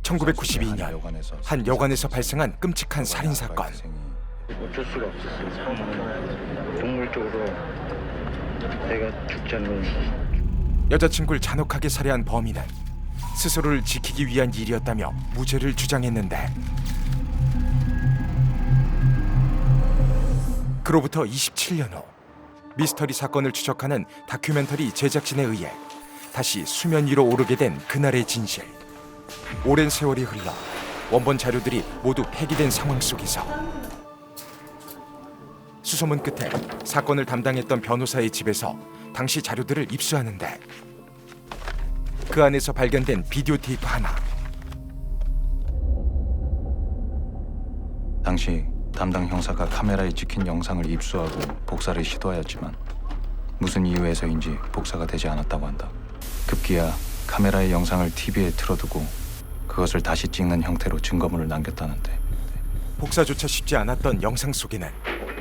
1992년 한 여관에서 발생한 끔찍한 살인 사건. 어쩔 수가 없었어요. 동물적으로 내가 죽지 않는. 여자친구를 잔혹하게 살해한 범인은 스스로를 지키기 위한 일이었다며 무죄를 주장했는데, 그로부터 27년 후 미스터리 사건을 추적하는 다큐멘터리 제작진에 의해 다시 수면 위로 오르게 된 그날의 진실. 오랜 세월이 흘러 원본 자료들이 모두 폐기된 상황 속에서 수소문 끝에 사건을 담당했던 변호사의 집에서 당시 자료들을 입수하는데, 그 안에서 발견된 비디오 테이프 하나. 당시 담당 형사가 카메라에 찍힌 영상을 입수하고 복사를 시도하였지만 무슨 이유에서인지 복사가 되지 않았다고 한다. 급기야 카메라의 영상을 TV에 틀어두고 그것을 다시 찍는 형태로 증거물을 남겼다는데, 복사조차 쉽지 않았던 영상 속에는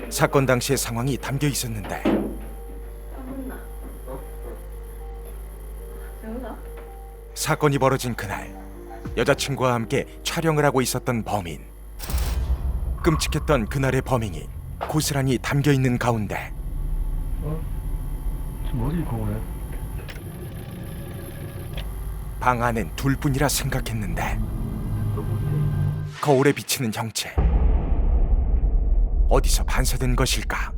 사건 당시의 상황이 담겨 있었는데, 사건이 벌어진 그날 여자친구와 함께 촬영을 하고 있었던 범인. 끔찍했던 그날의 범행이 고스란히 담겨 있는 가운데 머리 고네. 방 안엔 둘뿐이라 생각했는데, 거울에 비치는 형체, 어디서 반사된 것일까?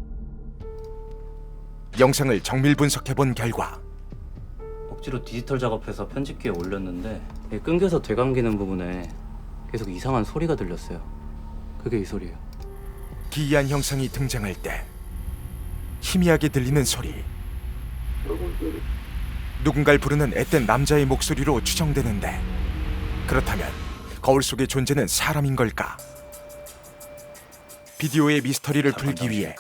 영상을 정밀 분석해본 결과 억지로 디지털 작업해서 편집기에 올렸는데 이게 끊겨서 되감기는 부분에 계속 이상한 소리가 들렸어요. 그게 이 소리예요. 기이한 형상이 등장할 때 희미하게 들리는 소리, 누군가를 부르는 앳된 남자의 목소리로 추정되는데, 그렇다면 거울 속의 존재는 사람인 걸까? 비디오의 미스터리를 풀기 위해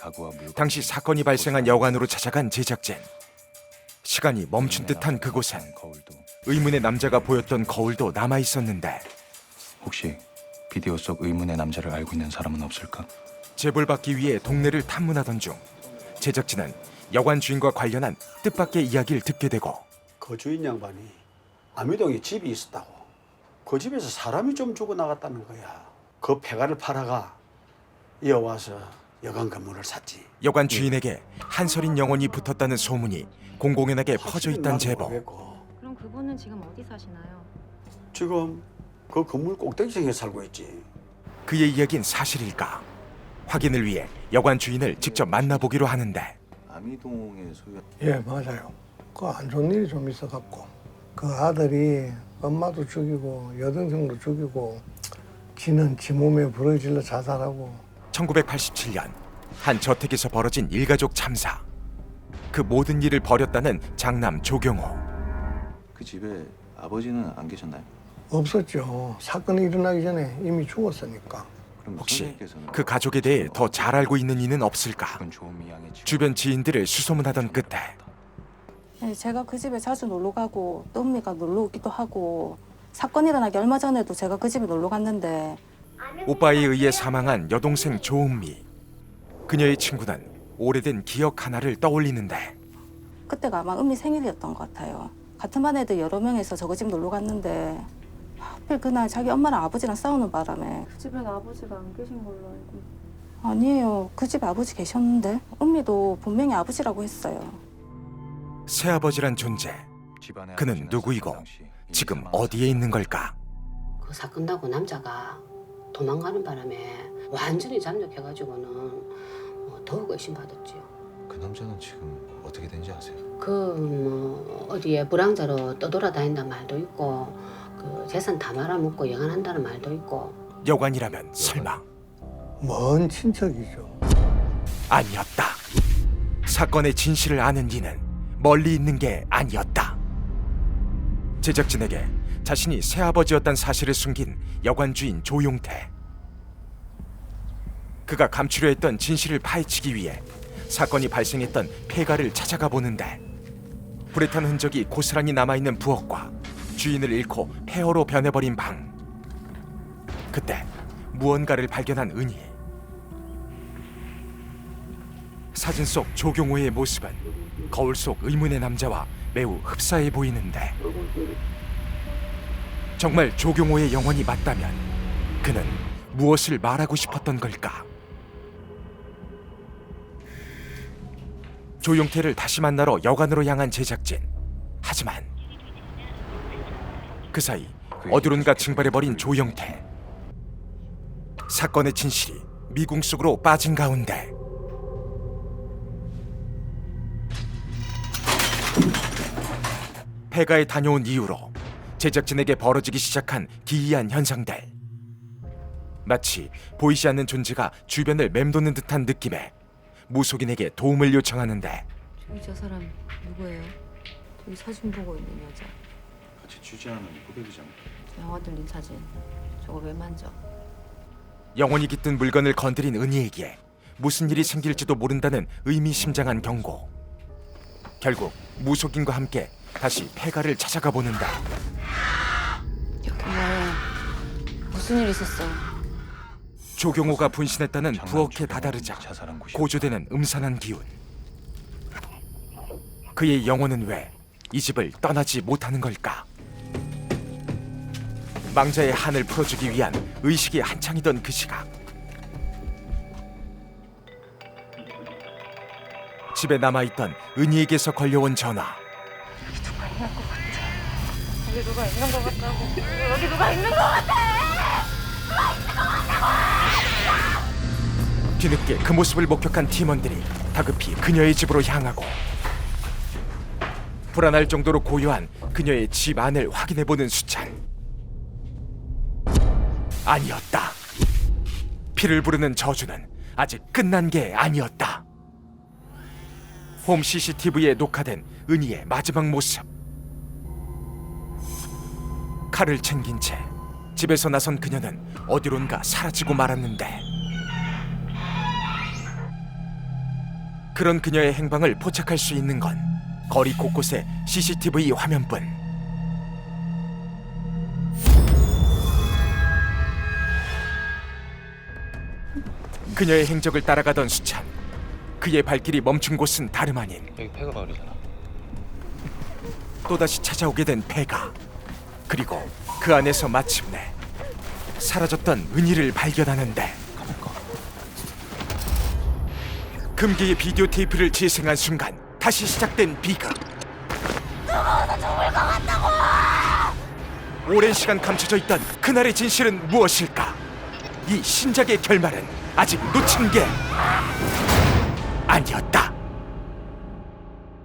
당시 사건이 발생한 여관으로 찾아간 제작진. 시간이 멈춘 듯한 그곳엔 의문의 남자가 보였던 거울도 남아 있었는데, 혹시 비디오 속 의문의 남자를 알고 있는 사람은 없을까? 제보받기 위해 동네를 탐문하던 중 제작진은 여관 주인과 관련한 뜻밖의 이야기를 듣게 되고, 그 주인 양반이 아미동에 집이 있었다고. 그 집에서 사람이 좀 죽어나갔다는 거야. 그 폐가를 팔아가 이어와서 여관 건물을 샀지. 여관 주인에게 한설인 영혼이 붙었다는 소문이 공공연하게 퍼져 있다는 제보. 그럼 그분은 지금 어디 사시나요? 지금 그 건물 꼭대기층에 살고 있지. 그의 이야기는 사실일까? 확인을 위해 여관 주인을 직접 만나보기로 하는데, 아미동의 소유. 예, 맞아요. 그 안 좋은 일이 좀 있어갖고 그 아들이 엄마도 죽이고 여동생도 죽이고 지는 지 몸에 불을 질러 자살하고. 1987년 한 저택에서 벌어진 일가족 참사. 그 모든 일을 벌였다는 장남 조경호. 그 집에 아버지는 안 계셨나요? 없었죠. 사건이 일어나기 전에 이미 죽었으니까. 그럼 혹시 선생님께서는 그 가족에 대해 더 잘 알고 있는 이는 없을까? 그건 조은미 양의 집. 주변 지인들을 수소문하던 끝에 네, 제가 그 집에 자주 놀러 가고 또 은미가 놀러 오기도 하고, 사건 일어나기 얼마 전에도 제가 그 집에 놀러 갔는데 오빠에 의해 사망한 여동생 조은미. 그녀의 친구는 오래된 기억 하나를 떠올리는데, 그때가 아마 은미 생일이었던 것 같아요. 같은 반 애들 여러 명이서 저그 집 놀러 갔는데 하필 그날 자기 엄마랑 아버지랑 싸우는 바람에. 그 집엔 아버지가 안 계신 걸로 알고. 아니에요. 그 집에 아버지 계셨는데 은미도 분명히 아버지라고 했어요. 새아버지란 존재. 집안의 그는 아버지는 누구이고 사건 당시 이미 지금 사망하셨습니다. 어디에 있는 걸까? 그 사건 나고 남자가 도망가는 바람에 완전히 잠적해가지고는 더욱 의심받았지요. 그 남자는 지금 어떻게 된지 아세요? 어디에 불황자로 떠돌아다닌다는 말도 있고, 그 재산 다 말아먹고 영안한다는 말도 있고. 여관이라면 설마 먼 친척이죠. 아니었다. 사건의 진실을 아는 이는 멀리 있는 게 아니었다. 제작진에게 자신이 새아버지였다는 사실을 숨긴 여관 주인 조용태. 그가 감추려 했던 진실을 파헤치기 위해 사건이 발생했던 폐가를 찾아가 보는데, 불에 탄 흔적이 고스란히 남아있는 부엌과 주인을 잃고 폐허로 변해버린 방. 그때 무언가를 발견한 은희. 사진 속 조경호의 모습은 거울 속 의문의 남자와 매우 흡사해 보이는데, 정말 조경호의 영혼이 맞다면 그는 무엇을 말하고 싶었던 걸까? 조용태를 다시 만나러 여관으로 향한 제작진. 하지만 그 사이 어디론가 증발해버린 조영태. 사건의 진실이 미궁 속으로 빠진 가운데 폐가에 다녀온 이후로 제작진에게 벌어지기 시작한 기이한 현상들. 마치 보이지 않는 존재가 주변을 맴도는 듯한 느낌에 무속인에게 도움을 요청하는데 저기 저 사람 누구예요? 저기 사진 보고 있는 여자. 같이 취재하는 후배이잖아. 영화 들린 사진. 저걸 왜 만져? 영혼이 깃든 물건을 건드린 은희에게 무슨 일이 생길지도 모른다는 의미심장한 경고. 결국 무속인과 함께 다시 폐가를 찾아가 보는다. 여기 뭐야? 무슨 일 있었어? 조경호가 분신했다는 부엌에 다다르자 자살한 곳이 고조되는 음산한 기운. 그의 영혼은 왜 이 집을 떠나지 못하는 걸까? 망자의 한을 풀어주기 위한 의식이 한창이던 그 시각, 집에 남아있던 은희에게서 걸려온 전화. 여기 누가 있는 것 같다고. 여기 누가 있는 것 같아! 뒤늦게 그 모습을 목격한 팀원들이 다급히 그녀의 집으로 향하고 불안할 정도로 고요한 그녀의 집 안을 확인해보는 수찬. 아니었다. 피를 부르는 저주는 아직 끝난 게 아니었다. 홈 CCTV에 녹화된 은희의 마지막 모습. 칼을 챙긴 채 집에서 나선 그녀는 어디론가 사라지고 말았는데, 그런 그녀의 행방을 포착할 수 있는 건 거리 곳곳의 CCTV 화면뿐. 그녀의 행적을 따라가던 수찬. 그의 발길이 멈춘 곳은 다름 아닌 여기 폐가 마을이잖아. 또다시 찾아오게 된 폐가. 그리고 그 안에서 마침내 사라졌던 은희를 발견하는데, 금기의 비디오 테이프를 재생한 순간 다시 시작된 비극. 오랜 시간 감춰져 있던 그날의 진실은 무엇일까? 이 신작의 결말은 아직 놓친 게 아니었다.